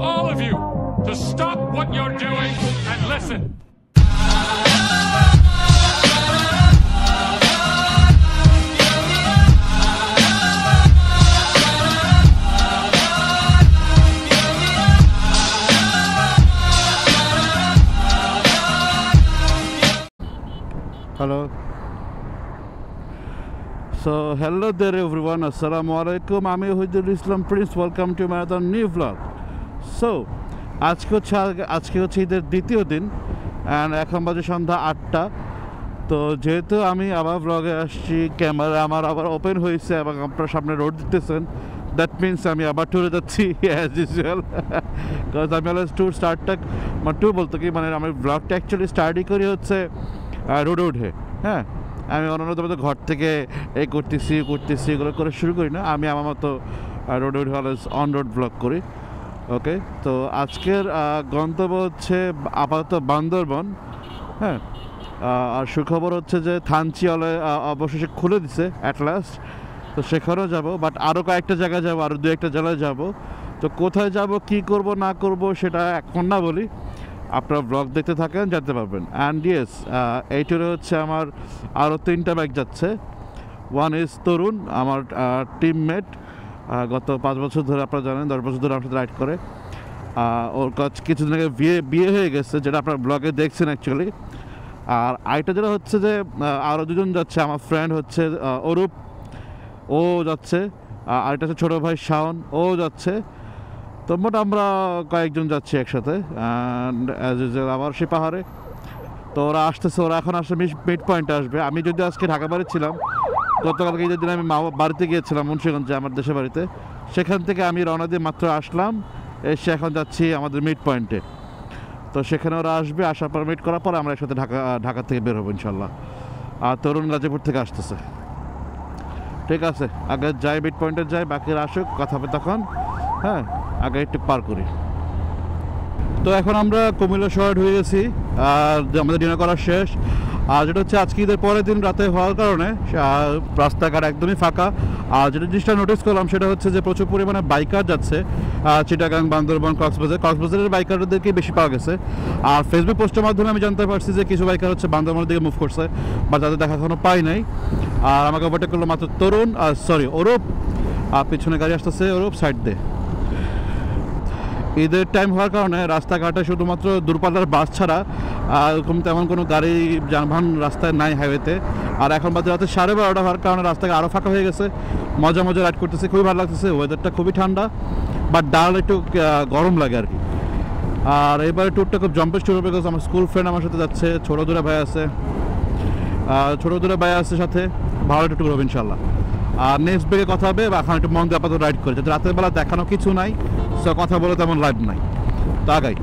all of you to stop what you're doing and listen. Hello. So hello there everyone, assalamu alaikum. আমি Ohidul Islam Prince, welcome to my other new blog. So আজকে হচ্ছে ঈদের দ্বিতীয় দিন and এখন বাজে সন্ধ্যা 8টা। তো যেহেতু আমি আবার ব্লগে আসছি, ক্যামেরা আমার আবার ওপেন হয়েছে এবং আপনার সামনে রোড দিতেছেন, দ্যাট মিনস আমি আবার ট্যুরে যাচ্ছি অ্যাজ ইউজুয়াল। বিকজ আমি অলওয়েজ ট্যুর স্টার্টটা ট্যুর বলতে কি মানে আমি ব্লগটা অ্যাকচুয়ালি স্টার্টই করি হচ্ছে রোডে উঠে। হ্যাঁ, আমি অন্যান্য মতো ঘর থেকে এই করতেছি এগুলো করে শুরু করি না, আমি আমার মতো রোডে উঠে অলওয়েজ অন রোড ব্লগ করি। ওকে, তো আজকের গন্তব্য হচ্ছে আপাতত বান্দরবন। হ্যাঁ, আর সুখবর হচ্ছে যে থানচি অবশেষে খুলে দিছে অ্যাট লাস্ট, তো সেখানেও যাব। বাট আরও কয়েকটা জায়গায় যাবো, আরও 2-1টা জেলায় যাব। তো কোথায় যাব, কি করব না করব সেটা এখন না বলি, আপনারা ব্লগ দেখতে থাকেন, জানতে পারবেন। অ্যান্ড ইয়েস, এই ট্যুরে হচ্ছে আমার আরও 3টা বাইক যাচ্ছে। ওয়ান ইজ তরুণ, আমার টিমমেট, গত 5 বছর ধরে, আপনারা জানেন 10 বছর ধরে আমার সাথে রাইড করে। ওর কাছে কিছুদিন আগে বিয়ে হয়ে গেছে, যেটা আপনার ব্লগে দেখছেন অ্যাকচুয়ালি। আর আরেকটা যেটা হচ্ছে যে আরও 2জন যাচ্ছে, আমার ফ্রেন্ড হচ্ছে অরূপ, ও যাচ্ছে। আরেকটা হচ্ছে ছোটো ভাই শাওন, ও যাচ্ছে। তো মোট আমরা কয়েকজন যাচ্ছি একসাথে অ্যান্ড অ্যাজ ইউজুয়াল আবার সে পাহাড়ে। তো ওরা আসতেছে, ওরা এখন আসলে মিড পয়েন্টে আসবে। আমি যদি আজকে ঢাকা বাড়ি ছিলাম, গতকালকে ঈদের দিন আমি বাড়িতে গিয়েছিলাম মুন্সিগঞ্জে, আমার দেশের বাড়িতে। সেখান থেকে আমি রওনা দিয়ে মাত্র আসলাম, এসে এখন যাচ্ছি আমাদের মিড পয়েন্টে। তো সেখানে ওরা আসবে, আসার পর মিট করার পর আমরা একসাথে ঢাকা থেকে বের হবো ইনশাল্লাহ। আর তরুণ গাজীপুর থেকে আসতেছে। ঠিক আছে, আগে যাই মিড পয়েন্টে যাই, বাকিরা আসুক, কথা হবে তখন। হ্যাঁ, আগে একটু পার করি। তো এখন আমরা কুমিল্লা শহর হয়ে গেছি, আর আমাদের ডিনার করা শেষ। আর যেটা হচ্ছে আজকে ঈদের পরের দিন রাতে হওয়ার কারণে রাস্তাঘাট একদমই ফাঁকা। আর যেটা জিনিসটা নোটিস করলাম সেটা হচ্ছে যে প্রচুর পরিমাণে বাইকার যাচ্ছে চিটাগাং, বান্দরবান, কক্সবাজারের বাইকারদেরকে বেশি পাওয়া গেছে। আর ফেসবুক পোস্টের মাধ্যমে আমি জানতে পারছি যে কিছু বাইকার হচ্ছে বান্দরবানের দিকে মুভ করছে, বা তাদের দেখা এখনো পাই নাই। আর আমাকে ওভারটেক করলো মাত্র তরুণ, অরূপ। আর পিছনে গাড়ি আসতেছে, অরূপ সাইড দে। ঈদের টাইম হওয়ার কারণে রাস্তাঘাটে শুধুমাত্র দূরপাল্লার বাস ছাড়া এরকম তেমন কোনো গাড়ি যানবাহন রাস্তায় নাই, হাইওয়েতে। আর এখন বাজে রাতে 12:30 হওয়ার কারণে রাস্তাঘাট আরও ফাঁকা হয়ে গেছে। মজা রাইড করতেছে, খুবই ভালো লাগতেছে। ওয়েদারটা খুবই ঠান্ডা, বাট ডাল একটু গরম লাগে আর কি। আর এবারে ট্যুরটা খুব জম্পেস ট্যুর, বিকজ আমার স্কুল ফ্রেন্ড আমার সাথে যাচ্ছে, ছোটো দূরে ভাই আছে সাথে, ভালো একটা ট্যুর হবে ইনশাল্লাহ। আর নেক্সট ব্রেকে কথা হবে, বা এখন একটু মন দিয়ে আপাতত রাইড করে, যাতে রাতের বেলা দেখানো কিছু নাই, সো কথা বলে তেমন লাইভ নাই। তো আগাই।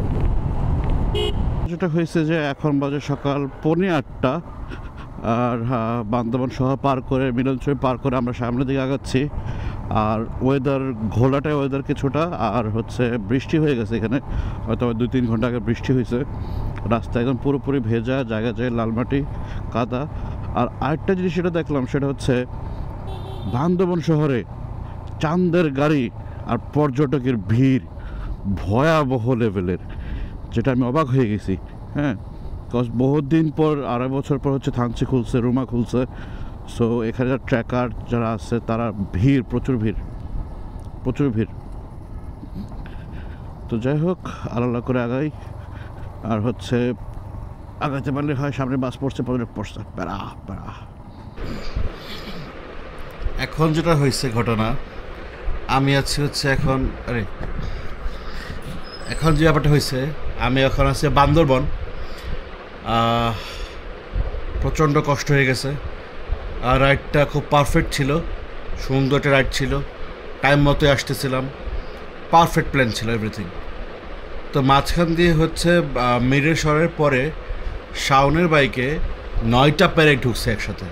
যেটা হয়েছে যে এখন বাজে সকাল 8:45, আর বান্দরবান শহর পার করে, মিলনচয় পার করে আমরা সামনের দিকে আগাচ্ছি। আর ওয়েদার ঘোলাটাই ওয়েদার কিছুটা, আর হচ্ছে বৃষ্টি হয়ে গেছে এখানে, হয়তো 2-3 ঘন্টা আগে বৃষ্টি হয়েছে। রাস্তা একদম পুরোপুরি ভেজা, জায়গায় লালমাটি, কাদা। আর আরেকটা জিনিস সেটা দেখলাম, সেটা হচ্ছে বান্দরবান শহরে চাঁদের গাড়ি আর পর্যটকের ভিড় ভয়াবহ লেভেলের, যেটা আমি অবাক হয়ে গেছি। হ্যাঁ, বিকজ বহুত দিন পর, 2.5 বছর পর হচ্ছে থানচি খুলছে, রুমা খুলছে। সো এখানে ট্র্যাকার যারা আছে তারা প্রচুর ভিড়। তো যাই হোক, আলাদা করে আগাই। আর হচ্ছে আগাইতে পারলে হয়, সামনে বাস পড়ছে, প্যারা। এখন যেটা হয়েছে ঘটনা, আমি আছি হচ্ছে এখন যে ব্যাপারটা হয়েছে, আমি এখন আছি বান্দরবন। প্রচণ্ড কষ্ট হয়ে গেছে। আর রাইডটা খুব পারফেক্ট ছিল, সুন্দর একটা রাইড ছিল, টাইম মতো আসতেছিলাম, পারফেক্ট প্ল্যান ছিল এভরিথিং। তো মাঝখান দিয়ে হচ্ছে মিরের শহরের পরে শাওনের বাইকে 9টা প্যারেক ঢুকছে একসাথে।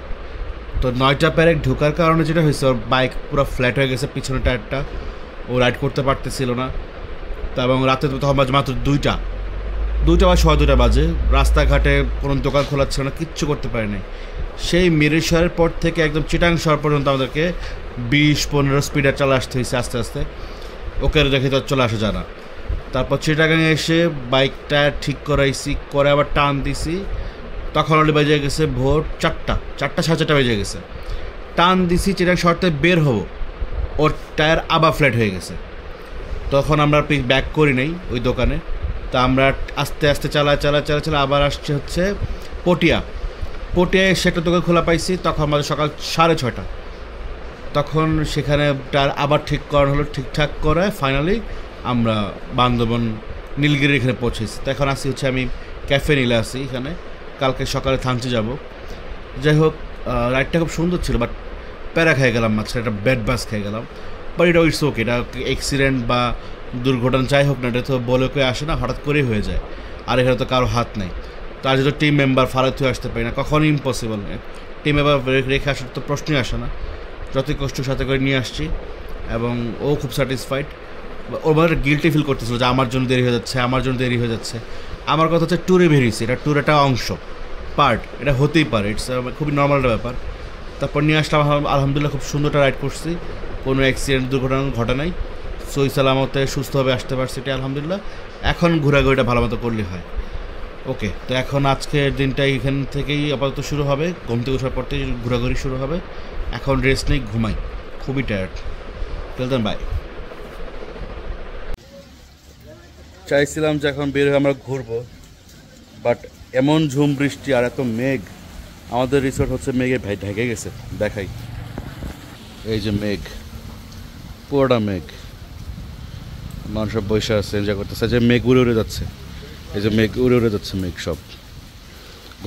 তো 9টা প্যারেক ঢোকার কারণে যেটা হয়েছে, ওর বাইক পুরো ফ্ল্যাট হয়ে গেছে, পিছনে টায়ারটা, ও রাইড করতে পারতেছিল না। তো এবং রাতে তো তখন বাজে মাত্র 2টা বা 2:15 বাজে, রাস্তাঘাটে কোনো দোকান খোলা ছিল না, কিচ্ছু করতে পারেনি। সেই মিরের শহরের পর থেকে একদম চিটাং শহর পর্যন্ত আমাদেরকে 20-15 স্পিডে চলে আসতে হয়েছে আস্তে আস্তে। ওকে দেখে তো চলে আসা যায় না। তারপর চিটাগাংয়ে এসে বাইকটা ঠিক করাইছি, করে আবার টান দিছি, তখন অলরেডি বেজে গেছে ভোর 4টা 4:30 বেজে গেছে। টান দিছি চিটাগাং শহরতে বের হবো, ওর টায়ার আবার ফ্ল্যাট হয়ে গেছে। তখন আমরা ব্যাক করি নাই ওই দোকানে, তা আমরা আস্তে আস্তে চালা আবার আসছে হচ্ছে পটিয়ায় এসে একটা দোকান খোলা পাইছি। তখন আমাদের সকাল 6:30, তখন সেখানে টায়ার আবার ঠিক করানো হলো। ঠিকঠাক করে ফাইনালি আমরা বান্দরবন নীলগিরির এখানে পৌঁছেছি। তো এখন আসি হচ্ছে আমি ক্যাফে নিলে আসি এখানে, কালকে সকালে থানচি যাব। যাই হোক, রাইডটা খুব সুন্দর ছিল, বাট প্যারা খেয়ে গেলাম, মাঝখানে একটা ব্যাড বাস খেয়ে গেলাম। বাট এটা ইটস ওকে, এটা অ্যাক্সিডেন্ট বা দুর্ঘটনা যাই হোক না, এটা তো বলে কেউ আসে না, হঠাৎ করেই হয়ে যায়। আর এখানে তো কারো হাত নেই। তার যদি টিম মেম্বার ফালাতে আসতে পারি না, কখনই ইম্পসিবল। টিম মেম্বার রেখে আসার তো প্রশ্নই আসে না। যতই কষ্টের সাথে করে নিয়ে আসছি, এবং ও খুব স্যাটিসফাইড। ওর মধ্যে গিল্টি ফিল করতেছিল যে আমার জন্য দেরি হয়ে যাচ্ছে। আমার কথা হচ্ছে ট্যুরে বেরিয়েছি, এটা ট্যুর একটা অংশ, পার্ট, এটা হতেই পারে, ইটস খুবই নর্মাল একটা ব্যাপার। তারপর নিয়ে আসলাম, আলহামদুলিল্লাহ খুব সুন্দরটা রাইড করছি, কোনো অ্যাক্সিডেন্ট দুর্ঘটনা ঘটে নাই, সই সালামতে সুস্থভাবে আসতে পারছি, এটা আলহামদুলিল্লাহ। এখন ঘোরাঘুরিটা ভালো মতো করলে হয়। ওকে, তো এখন আজকের দিনটা এখান থেকেই আপাতত শুরু হবে, ঘুম থেকে ওঠার পর থেকে ঘোরাঘুরি শুরু হবে। এখন রেস্ট নেই, ঘুমাই, খুবই টায়ার্ড। চলতেন বাই। চাইছিলাম যে এখন বের হয়ে আমরা ঘুরবো, বাট এমন ঝুম বৃষ্টি আর এত মেঘ, আমাদের রিসোর্ট হচ্ছে মেঘে ঢেকে গেছে। দেখাই, এই যে মেঘ, পুরোটা মেঘ, মানুষ সব বসে আছে, এনজয় করতেছে। যে মেঘ উড়ে যাচ্ছে, এই যে মেঘ উড়ে যাচ্ছে, মেঘ সব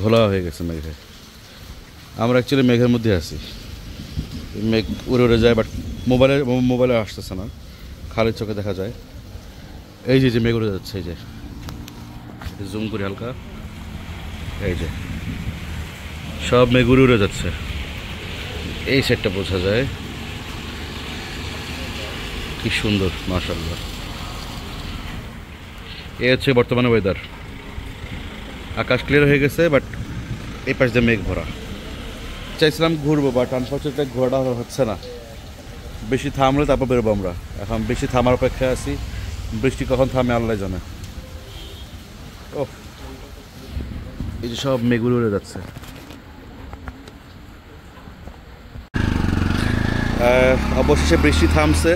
ঘোলা হয়ে গেছে মেঘে। আমরা অ্যাকচুয়ালি মেঘের মধ্যে আছি, মেঘ উড়ে যায়, বাট মোবাইলে আসতেছে না, খালি চোখে দেখা যায়। এই যে মেঘ উড়ে যাচ্ছে, এই যে জুম করি হালকা, এই যে সব মেঘ উড়ে যাচ্ছে, এই সেটটা বোঝা যায়। কি সুন্দর, মাশাআল্লাহ। এই হচ্ছে বর্তমানে ওয়েদার। আকাশ ক্লিয়ার হয়ে গেছে, বাট এই পাশ দিয়ে মেঘ ভরা। চাইছিলাম ঘুরবো, বাট আনফর্চুনেটলি ঘোরাটা হচ্ছে না। বেশি থামলে তারপর বেরোবো আমরা। এখন বেশি থামার অপেক্ষায় আছি, বৃষ্টি কখন থামে আল্লাহ জানে। ও, এই যে সব মেঘগুলো উড়ে যাচ্ছে। অবশেষে বৃষ্টি থামছে,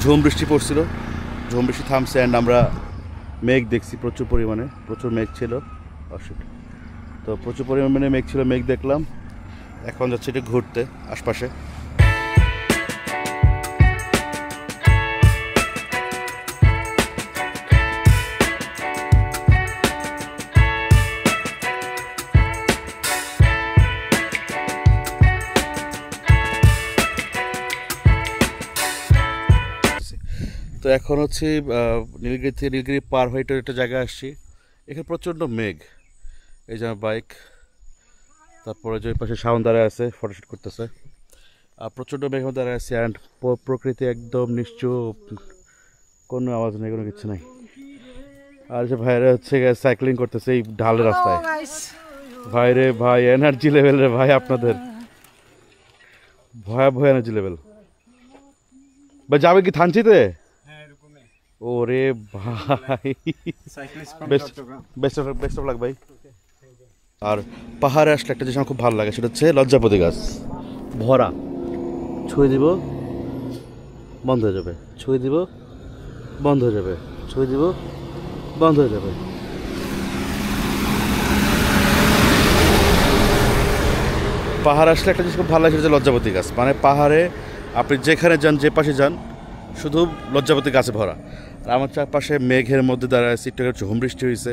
ঝুম বৃষ্টি পড়ছিল, ঝুম বৃষ্টি থামছে, অ্যান্ড আমরা মেঘ দেখছি প্রচুর পরিমাণে, প্রচুর মেঘ ছিল। তো প্রচুর পরিমাণে মেঘ ছিল, মেঘ দেখলাম। এখন যাচ্ছে একটু ঘুরতে আশপাশে। তো এখন হচ্ছে নীলগিরি থেকে নীলগিরি পার হয়ে একটা জায়গায় আসছি। এখানে প্রচণ্ড মেঘ, এই যে আমার বাইক, তারপরে যে পাশে শাওন দাঁড়ায় আছে, ফটোশ্যুট করতেছে। আর প্রচণ্ড মেঘের দাঁড়ায় আছে, অ্যান্ড প্রকৃতি একদম নিশ্চুপ, কোনো আওয়াজ নেই, কোনো কিছু নাই। আর যে ভাইরা হচ্ছে সাইক্লিং করতেছে এই ঢালের রাস্তায়। ভাই রে ভাই, এনার্জি লেভেল রে ভাই, আপনাদের ভয়াবহ এনার্জি লেভেল। ভাই যাবে কি থানচিতে? ওরে ভাই, বেস্ট অফ লাক ভাই। আর পাহাড়ে আসলে একটা জিনিস আমার খুব ভালো লাগে, সেটা হচ্ছে লজ্জাপতি গাছ ভরা। ছুঁয়ে দিব, বন্ধ হয়ে যাবে, ছুঁয়ে দিব, বন্ধ হয়ে যাবে, ছুঁয়ে দিব, বন্ধ হয়ে যাবে। পাহাড় আসলে একটা জিনিস খুব ভালো লাগে, সেটা হচ্ছে লজ্জাপতি গাছ। মানে পাহাড়ে আপনি যেখানে যান, যে পাশে যান, শুধু লজ্জাপতি গাছে ভরা। আর আমার চারপাশে মেঘের মধ্যে দাঁড়ায় সিটটা ঝুম বৃষ্টি হয়েছে,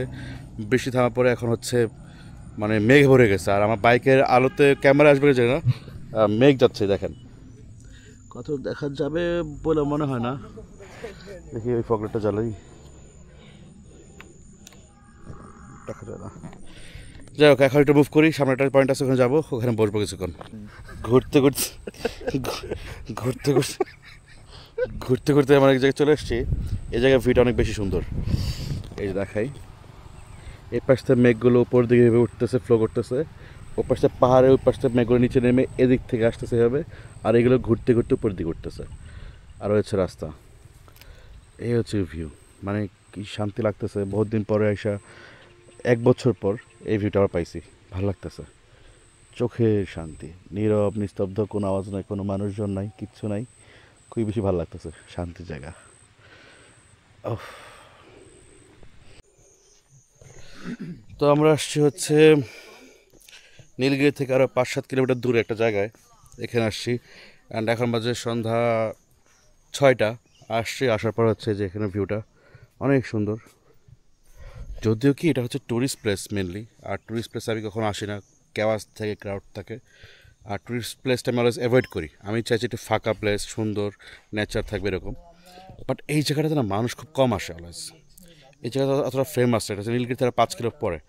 বৃষ্টি থামার পরে এখন হচ্ছে মানে মেঘ ভরে গেছে। আর আমার বাইকের আলোতে ক্যামেরা আসবে যে না, মেঘ যাচ্ছে, দেখেন কত দেখা যাবে বলে মনে হয় না। দেখি ওই ফগলেটটা জ্বালাই, দেখা যায় না। যাই হোক, এখন একটু মুভ করি, সামনে একটা পয়েন্ট আছে, ওখানে যাবো, ওখানে বসবো কিছুক্ষণ। ঘুরতে ঘুরতে ঘুরতে ঘুরতে ঘুরতে ঘুরতে আমার এক জায়গায় চলে এসেছি। এই জায়গায় ভিউটা অনেক বেশি সুন্দর। এই যে দেখাই, এই পাশ থেকে মেঘগুলো উপর দিকে উঠতেছে, ফ্লো করতেছে। ওই পাশ থেকে পাহাড়ে, ওই পাশ থেকে মেঘগুলো নিচে নেমে এদিক থেকে আসতেছে এভাবে, আর এগুলো ঘুরতে ঘুরতে উপর দিকে উঠতেছে। আর হচ্ছে রাস্তা, এই হচ্ছে ভিউ, মানে কি শান্তি লাগতেছে, বহুত দিন পরে আইসা 1 বছর পর এই ভিউটা আবার পাইছি, ভালো লাগতেছে। চোখের শান্তি, নীরব নিস্তব্ধ, কোনো আওয়াজ নাই, কোনো মানুষজন নাই, কিচ্ছু নাই, খুবই বেশি ভালো লাগতেছে, শান্তির জায়গা। তো আমরা আসছি হচ্ছে নীলগিরি থেকে আরও 5-7 কিলোমিটার দূরে একটা জায়গায়, এখানে আসছি। অ্যান্ড এখন বাজে সন্ধ্যা 6টা। আসছি, আসার পর হচ্ছে যে এখানে ভিউটা অনেক সুন্দর। যদিও কি এটা হচ্ছে ট্যুরিস্ট প্লেস মেনলি, আর ট্যুরিস্ট প্লেসে আমি কখনো আসি না, কেওয়াস থাকে, ক্রাউড থাকে। আর ট্যুরিস্ট প্লেসটা আমি অলওয়েজ অ্যাভয়েড করি। আমি চাইছি একটু ফাঁকা প্লেস, সুন্দর নেচার থাকবে এরকম। বাট এই জায়গাটাতে না মানুষ খুব কম আসে অলওয়েজ। এই জায়গাটা অতটা ফেমাস, এটা হচ্ছে নীলগিরি থেকে 5 কিলো পরে।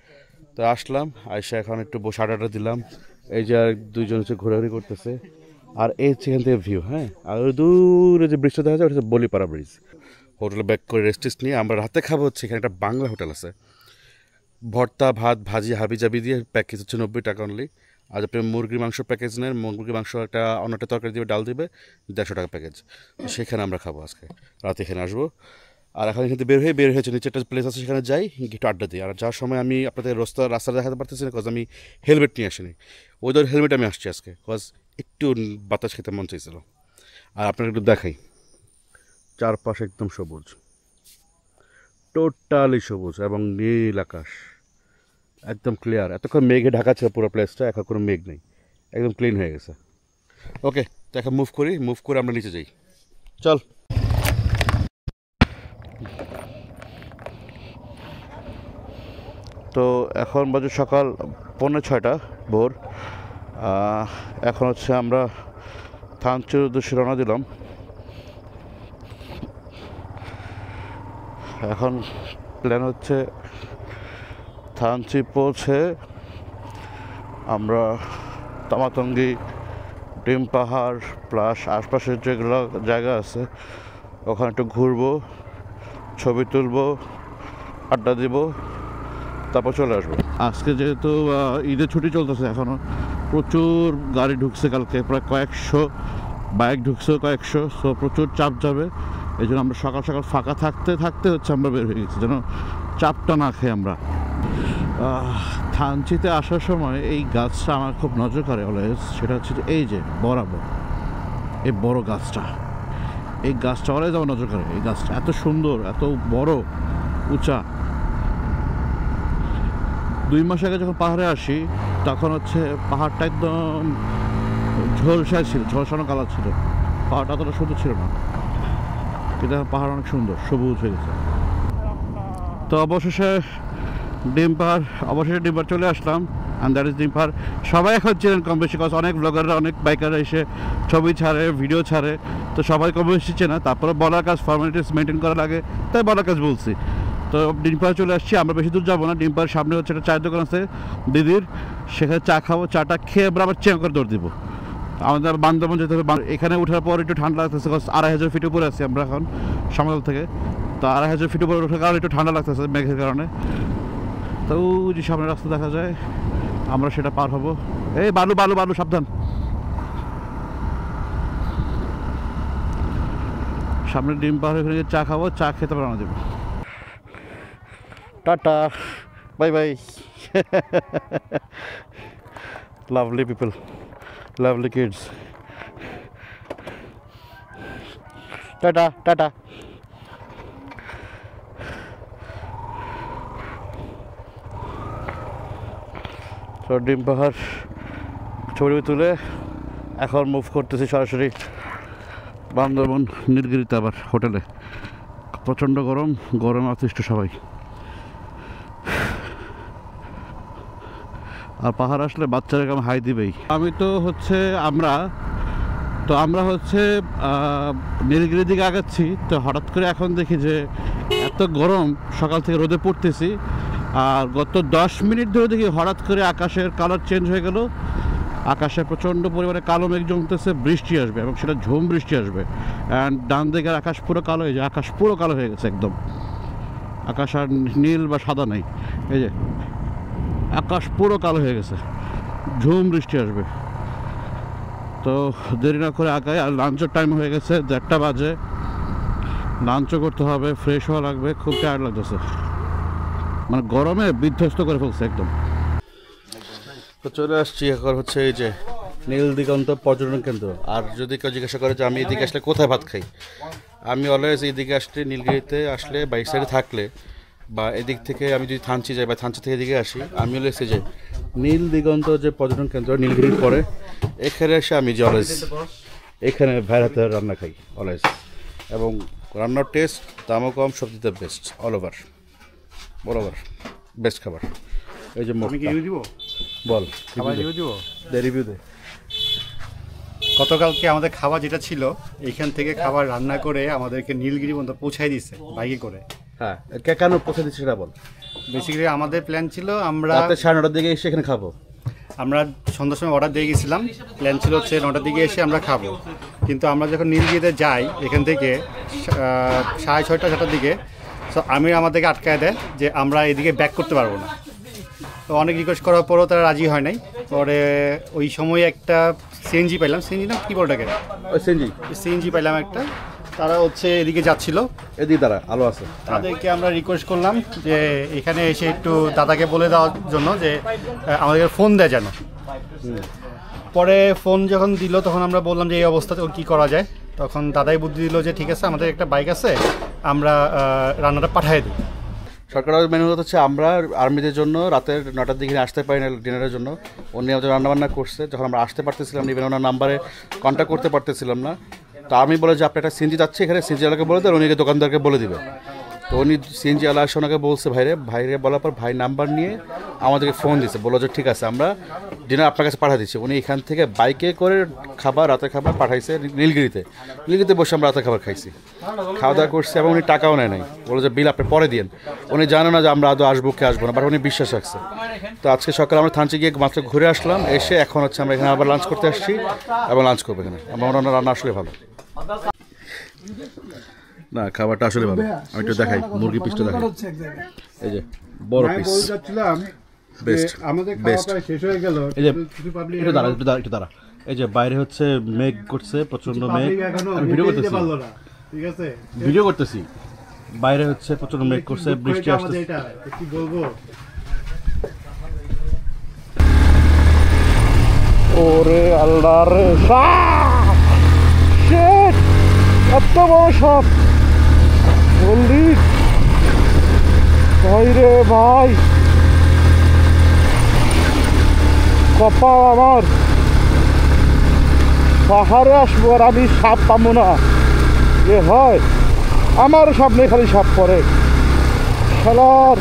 তো আসলাম, আইসা এখন একটু বসে আড্ডা দিলাম। এই যে আর 2জন হচ্ছে ঘোরাঘুরি করতেছে। আর এই হচ্ছে এখান থেকে ভিউ, হ্যাঁ। আর ওই দূরে যে ব্রিজটা দেখা যায় ওটা হচ্ছে বলিপাড়া ব্রিজ। হোটেলে ব্যাক করে রেস্ট নিয়ে আমরা রাতে খাবো হচ্ছে এখানে একটা বাংলা হোটেল আছে। ভর্তা, ভাত, ভাজি, হাবি জাবি দিয়ে প্যাকেজ হচ্ছে 90 টাকা অনলি। আর আপনি মুরগির মাংস প্যাকেজ নেন, মুরগির মাংস একটা অন্যটা তরকারি দিবে, ডাল দিবে, 150 টাকা প্যাকেজ। সেখানে আমরা খাবো আজকে রাতে, এখানে আসবো। আর এখন এখান থেকে বের হয়েছে, নিচে একটা প্লেস আছে, সেখানে যাই, একটু আড্ডা দিই। আর যাওয়ার সময় আমি আপনাদের রাস্তা দেখাতে পারতেছি না, কজ আমি হেলমেট নিয়ে আসিনি। ওদের হেলমেট আমি আসছি আজকে, কজ একটু বাতাস খেতে মন চাইছিল। আর আপনাকে একটু দেখাই, চারপাশে একদম সবুজ, টোটালি সবুজ এবং নীল আকাশ, একদম ক্লিয়ার। এতক্ষণ মেঘে ঢাকা ছিল পুরো প্লেসটা, এখন কোনো মেঘ নেই, একদম ক্লিন হয়ে গেছে। ওকে, তো এখন মুভ করে আমরা নিচে যাই, চল। তো এখন বাজে সকাল 5:45 ভোর। এখন হচ্ছে আমরা থানচির উদ্দেশ্যে রওনা দিলাম। এখন প্ল্যান হচ্ছে থানচি পৌঁছে আমরা তামাতঙ্গি, ডিম পাহাড় প্লাস আশপাশের যেগুলো জায়গা আছে ওখানে একটু ঘুরবো, ছবি তুলবো, আড্ডা দিব, তারপর চলে আসবো। আজকে যেহেতু ঈদের ছুটি চলতেছে, এখনও প্রচুর গাড়ি ঢুকছে, কালকে প্রায় কয়েকশো বাইক ঢুকছে, কয়েকশো। সো প্রচুর চাপ যাবে, এই জন্য আমরা সকাল সকাল ফাঁকা থাকতে হচ্ছে আমরা বের হয়ে গেছি, যেন চাপটা না খেয়ে আমরা। থানচিতে আসার সময় এই গাছটা আমার খুব নজর কাড়ে অলওয়েজ, সেটা হচ্ছে যে এই যে বরাবর এই বড় গাছটা, এই গাছটা অলওয়েজ আমার নজর কাড়ে। এই গাছটা এত সুন্দর, এত বড়, উঁচা। 2 মাস আগে যখন পাহাড়ে আসি তখন হচ্ছে পাহাড়টা একদম ঝলসায় ছিল, ঝলসানো কালার ছিল, পাহাড়টা অতটা সুন্দর ছিল না, কিন্তু এখন পাহাড় অনেক সুন্দর, সবুজ হয়ে গেছে। তো অবশেষে ডিম পাহাড় চলে আসলাম। অ্যান্ড দ্যাট ইজ ডিম পাহাড়। সবাই এখন চেনেন কম বেশি, কাজ অনেক ব্লগাররা, অনেক বাইকাররা এসে ছবি ছাড়ে, ভিডিও ছাড়ে, তো সবাই কম বেশি চেনে। তারপরে বলার কাজ, ফর্মালিটিস মেনটেন করা লাগে, তাই বলার কাজ বলছি। তো ডিম পাহাড় চলে আসছি, আমরা বেশি দূর যাবো না। ডিম পাহাড়ের সামনে হচ্ছে একটা চায়ের দোকান আছে দিদির, সেখানে চা খাবো, চাটা খেয়ে আমরা আবার চেয়ে করে দৌড় দিব। আমাদের বান্দরবন যেতে হবে। এখানে ওঠার পর একটু ঠান্ডা লাগতেছে, 2500 ফিট উপরে আছি আমরা এখন সমতল থেকে। তো 2500 ফিট উপরে ওঠার কারণে একটু ঠান্ডা লাগতেছে মেঘের কারণে। তো যে সামনে রাস্তা দেখা যায়, আমরা সেটা পার হবো। এই বালু বালু বালু, সাবধান। সামনে ডিম পাহাড়, ওখানে চা খাবো, চা খেতে রওনা দেবো। Tata, bye bye. Lovely people, lovely kids, tata tata. তো ডিম পাহাড় ছবি তুলে এখন মুভ করতেছি সরাসরি বান্দরবন নীলগিরিতে, আবার হোটেলে। প্রচণ্ড গরমে অতিষ্ঠ সবাই। আর পাহাড় আসলে বাচ্চারা কেমন হাই দিবেই। আমরা হচ্ছে নীলগিরির দিকে আগাচ্ছি। তো হঠাৎ করে এখন দেখি যে এত গরম, সকাল থেকে রোদে পড়তেছি, আর গত 10 মিনিট ধরে দেখি হঠাৎ করে আকাশের কালার চেঞ্জ হয়ে গেল। আকাশে প্রচণ্ড পরিমাণে কালো মেঘ জমতেছে, বৃষ্টি আসবে এবং সেটা ঝুম বৃষ্টি আসবে। অ্যান্ড ডান দিকের আকাশ পুরো কালো হয়ে যায়, আকাশ পুরো কালো হয়ে গেছে একদম। আকাশ আর নীল বা সাদা নেই, এই যে আকাশ পুরো কালো হয়ে গেছে, ঝুম বৃষ্টি আসবে। তো দেরি না করে আগায়। আর লাঞ্চের টাইম হয়ে গেছে, 1:30 বাজে। লাঞ্চও করতে হবে, ফ্রেশ হওয়া লাগবে, খুব টায়ার্ড লাগতেছে, মানে গরমে বিধ্বস্ত করে ফেলছে একদম। তো চলে আসছি এখন হচ্ছে এই যে নীল দিগন্ত পর্যটন কেন্দ্র। আর যদি কেউ জিজ্ঞাসা করে যে আমি এদিকে আসলে কোথায় ভাত খাই, আমি অলওয়েজ এইদিকে আসলে নীলগিরিতে আসলে বাইক সাইডে থাকলে বা এদিক থেকে আমি যদি থানচি যাই বা থানচি থেকে এদিকে আসি, আমি অলওয়েজ এই যে নীল দিগন্ত যে পর্যটন কেন্দ্র নীলগিরির পরে এখানে এসে আমি যে অলওয়েজ এখানে ভাইয়ের হাতে রান্না খাই অলওয়েজ, এবং রান্নার টেস্ট, দামও কম, সবজিতে বেস্ট, অল ওভার বরাবর বেস্ট খাবার। এই যে বল রিভিউ দে। গতকালকে আমাদের খাবার যেটা ছিল এইখান থেকে খাবার রান্না করে আমাদেরকে নীলগিরি পর্যন্ত পৌঁছাই দিচ্ছে বাইকে করে। হ্যাঁ, কেন পৌঁছে দিচ্ছে সেটা বল। বেসিক্যালি আমাদের প্ল্যান ছিল আমরা রাতে 9:30টার দিকে এসে এখানে খাবো। আমরা সন্ধ্যার সময় অর্ডার দিয়ে গেছিলাম, প্ল্যান ছিল হচ্ছে 9টার দিকে এসে আমরা খাবো। কিন্তু আমরা যখন নীলগিরিতে যাই এখান থেকে 6:30 7টার দিকে, সো আমি আমাদেরকে আটকায় দেয় যে আমরা এদিকে ব্যাক করতে পারবো না। তো অনেক রিকোয়েস্ট করার পরও তারা রাজি হয় নাই। পরে ওই সময় একটা সিএনজি পাইলাম, সিএনজি না কি বলটাকে, সিএনজি পাইলাম একটা, তারা হচ্ছে এদিকে যাচ্ছিল, এদিকে তারা আলো আছে, তাদেরকে আমরা রিকোয়েস্ট করলাম যে এখানে এসে একটু দাদাকে বলে দেওয়ার জন্য যে আমাদেরকে ফোন দেয় যেন। পরে ফোন যখন দিল তখন আমরা বললাম যে এই অবস্থাতে কী করা যায়, তখন দাদাই বুদ্ধি দিল যে ঠিক আছে আমাদের একটা বাইক আছে, আমরা রান্নাটা পাঠিয়ে দিই। সরকারের মেনু হচ্ছে আমরা আর্মিদের জন্য রাতের 9টার দিকে আসতে পারি না ডিনারের জন্য, উনি আমাদের রান্নাবান্না করছে। যখন আমরা আসতে পারতেছিলাম না, ইভেন ওনার নাম্বারে কন্ট্যাক্ট করতে পারতেছিলাম না, তো আমি বলে যে আপনি একটা সিএনজি যাচ্ছে এখানে, সিএনজি ওয়ালাকে বলে দেন, উনি দোকানদারকে বলে দিবে। তো উনি সিএনজি ওয়ালা আসে ওনাকে বলছে ভাইরে বলার পর ভাই নাম্বার নিয়ে আমাদেরকে ফোন দিচ্ছে, বললো যে ঠিক আছে আমরা ডিনার আপনার কাছে পাঠিয়ে দিচ্ছি। উনি এখান থেকে বাইকে করে খাবার, রাতের খাবার পাঠাইছে নীলগিরিতে বসে আমরা রাতের খাবার খাইছি, খাওয়া দাওয়া করছি, এবং উনি টাকাও নেয় নাই, বললো যে বিল আপনি পরে দিন। উনি জানে না যে আমরা আদৌ আসবো কি আসবো না, বাট উনি বিশ্বাস রাখছে। তো আজকে সকালে আমরা থানচি গিয়ে মাত্র ঘুরে আসলাম, এসে এখন হচ্ছে আমরা এখানে আবার লাঞ্চ করতে আসছি এবং লাঞ্চ করবো এখানে। আমার রান্না আসলে ভালো না, খাবারটা আসলে ভালো। আমি একটু দেখাই, মুরগি পিসটা দেখাই, এই যে বড় পিস, বেস্ট বেস্ট। এই যে একটু দাঁড়া, এই যে বাইরে হচ্ছে মেঘ করছে, প্রচন্ড মেঘ, ভিডিও করতেছি, বাইরে হচ্ছে প্রচন্ড মেঘ করছে, বৃষ্টি আসছে। কি বলবো, ওরে আল্লাহ রে, এত বড় সাপ, বললি ভাই রে ভাই, কপাল আমার, পাহাড়ে আসবো আর আমি সাপ পাবো না, এ হয় আমার সামনে খালি সাপ পড়ে, খেলার